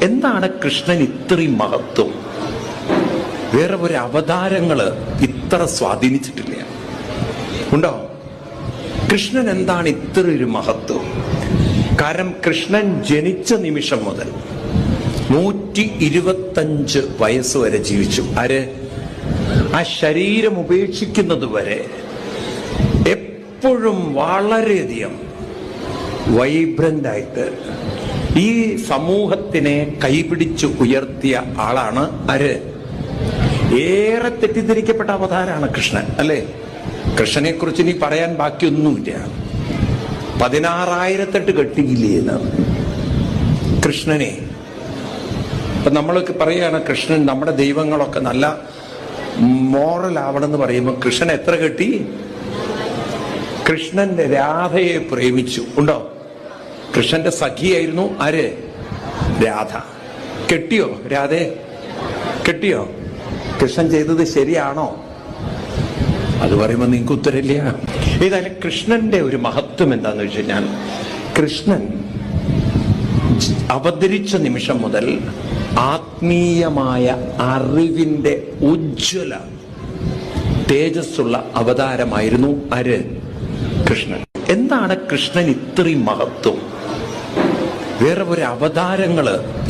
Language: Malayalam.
എന്താണ് കൃഷ്ണൻ ഇത്രയും മഹത്വം? വേറെ ഒരു അവതാരങ്ങള് ഇത്ര സ്വാധീനിച്ചിട്ടില്ല. ഉണ്ടോ? കൃഷ്ണൻ എന്താണ് ഇത്ര ഒരു മഹത്വം? കാരണം കൃഷ്ണൻ ജനിച്ച നിമിഷം മുതൽ 125 വയസ്സ് വരെ ജീവിച്ചു. ആര്? ആ ശരീരം ഉപേക്ഷിക്കുന്നത് വരെ എപ്പോഴും വളരെയധികം വൈബ്രന്റ് ആയിട്ട് ഈ സമൂഹത്തിനെ കൈപിടിച്ച് ഉയർത്തിയ ആളാണ്. ആര്? ഏറെ തെറ്റിദ്ധരിക്കപ്പെട്ട അവതാരാണ് കൃഷ്ണൻ, അല്ലേ? കൃഷ്ണനെ കുറിച്ച് ഇനി പറയാൻ ബാക്കിയൊന്നുമില്ല. 16,008 കെട്ടിയില്ലേ എന്നാണ് കൃഷ്ണനെ. ഇപ്പൊ നമ്മളൊക്കെ പറയാണ് കൃഷ്ണൻ, നമ്മുടെ ദൈവങ്ങളൊക്കെ നല്ല മോറൽ ആവണമെന്ന് പറയുമ്പോൾ കൃഷ്ണൻ എത്ര കെട്ടി? കൃഷ്ണൻ രാധയെ പ്രേമിച്ചു. ഉണ്ടോ? കൃഷ്ണന്റെ സഖിയായിരുന്നു ആര്? രാധ. കെട്ടിയോ രാധയെ? കെട്ടിയോ? കൃഷ്ണൻ ചെയ്തത് ശരിയാണോ? അത് പറയുമ്പോൾ നിങ്ങൾക്ക് ഉത്തരമില്ല. ഏതായാലും കൃഷ്ണന്റെ ഒരു മഹത്വം എന്താന്ന് വെച്ച് കഴിഞ്ഞാൽ, കൃഷ്ണൻ അവതരിച്ച നിമിഷം മുതൽ ആത്മീയമായ അറിവിന്റെ ഉജ്ജ്വല തേജസ്സുള്ള അവതാരമായിരുന്നു ആര്? കൃഷ്ണൻ. എന്താണ് കൃഷ്ണൻ ഇത്രയും മഹത്വം? വേറെ ഒരു അവതാരങ്ങള്